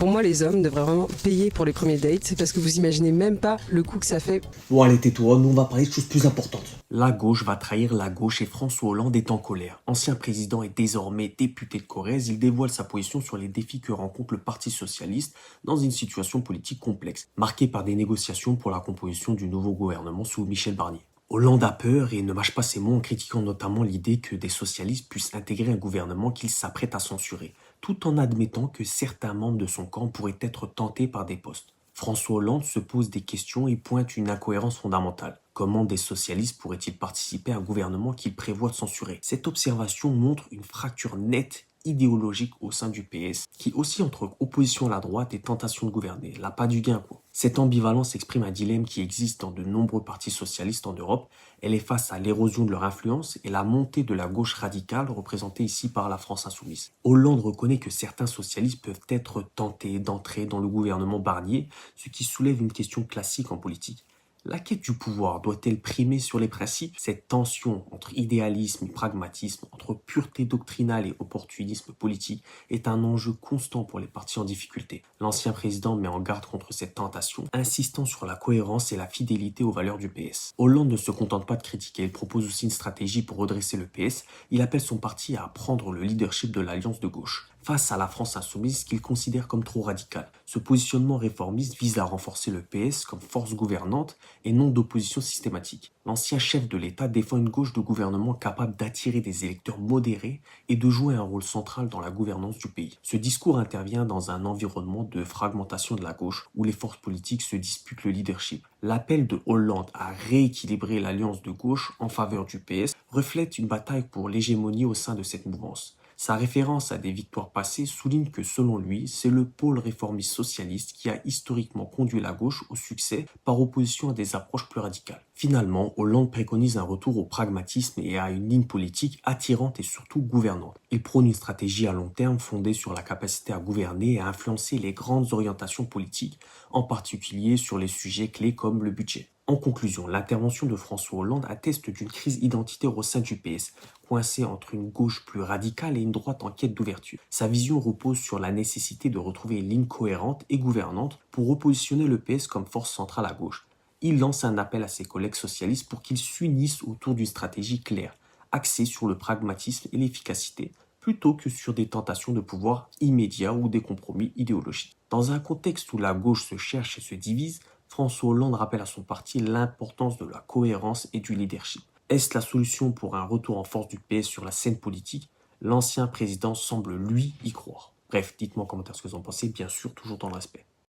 Pour moi, les hommes devraient vraiment payer pour les premiers dates parce que vous imaginez même pas le coût que ça fait. Bon allez tais-toi, nous on va parler de choses plus importantes. La gauche va trahir la gauche et François Hollande est en colère. Ancien président et désormais député de Corrèze, il dévoile sa position sur les défis que rencontre le Parti socialiste dans une situation politique complexe, marquée par des négociations pour la composition du nouveau gouvernement sous Michel Barnier. Hollande a peur et ne mâche pas ses mots en critiquant notamment l'idée que des socialistes puissent intégrer un gouvernement qu'il s'apprête à censurer, tout en admettant que certains membres de son camp pourraient être tentés par des postes. François Hollande se pose des questions et pointe une incohérence fondamentale. Comment des socialistes pourraient-ils participer à un gouvernement qu'il prévoit de censurer? Cette observation montre une fracture nette idéologique au sein du PS, qui oscille entre opposition à la droite et tentation de gouverner. Là, pas du gain, quoi. Cette ambivalence exprime un dilemme qui existe dans de nombreux partis socialistes en Europe. Elle est face à l'érosion de leur influence et la montée de la gauche radicale représentée ici par la France insoumise. Hollande reconnaît que certains socialistes peuvent être tentés d'entrer dans le gouvernement Barnier, ce qui soulève une question classique en politique. La quête du pouvoir doit-elle primer sur les principes? Cette tension entre idéalisme et pragmatisme, entre pureté doctrinale et opportunisme politique, est un enjeu constant pour les partis en difficulté. L'ancien président met en garde contre cette tentation, insistant sur la cohérence et la fidélité aux valeurs du PS. Hollande ne se contente pas de critiquer, il propose aussi une stratégie pour redresser le PS. Il appelle son parti à prendre le leadership de l'alliance de gauche face à la France insoumise qu'il considère comme trop radicale. Ce positionnement réformiste vise à renforcer le PS comme force gouvernante et non d'opposition systématique. L'ancien chef de l'État défend une gauche de gouvernement capable d'attirer des électeurs modérés et de jouer un rôle central dans la gouvernance du pays. Ce discours intervient dans un environnement de fragmentation de la gauche où les forces politiques se disputent le leadership. L'appel de Hollande à rééquilibrer l'alliance de gauche en faveur du PS reflète une bataille pour l'hégémonie au sein de cette mouvance. Sa référence à des victoires passées souligne que selon lui, c'est le pôle réformiste socialiste qui a historiquement conduit la gauche au succès par opposition à des approches plus radicales. Finalement, Hollande préconise un retour au pragmatisme et à une ligne politique attirante et surtout gouvernante. Il prône une stratégie à long terme fondée sur la capacité à gouverner et à influencer les grandes orientations politiques, en particulier sur les sujets clés comme le budget. En conclusion, l'intervention de François Hollande atteste d'une crise identitaire au sein du PS, coincé entre une gauche plus radicale et une droite en quête d'ouverture. Sa vision repose sur la nécessité de retrouver une ligne cohérente et gouvernante pour repositionner le PS comme force centrale à gauche. Il lance un appel à ses collègues socialistes pour qu'ils s'unissent autour d'une stratégie claire, axée sur le pragmatisme et l'efficacité, plutôt que sur des tentations de pouvoir immédiats ou des compromis idéologiques. Dans un contexte où la gauche se cherche et se divise, François Hollande rappelle à son parti l'importance de la cohérence et du leadership. Est-ce la solution pour un retour en force du PS sur la scène politique? L'ancien président semble, lui, y croire. Bref, dites-moi en commentaire ce que vous en pensez, bien sûr, toujours dans le respect.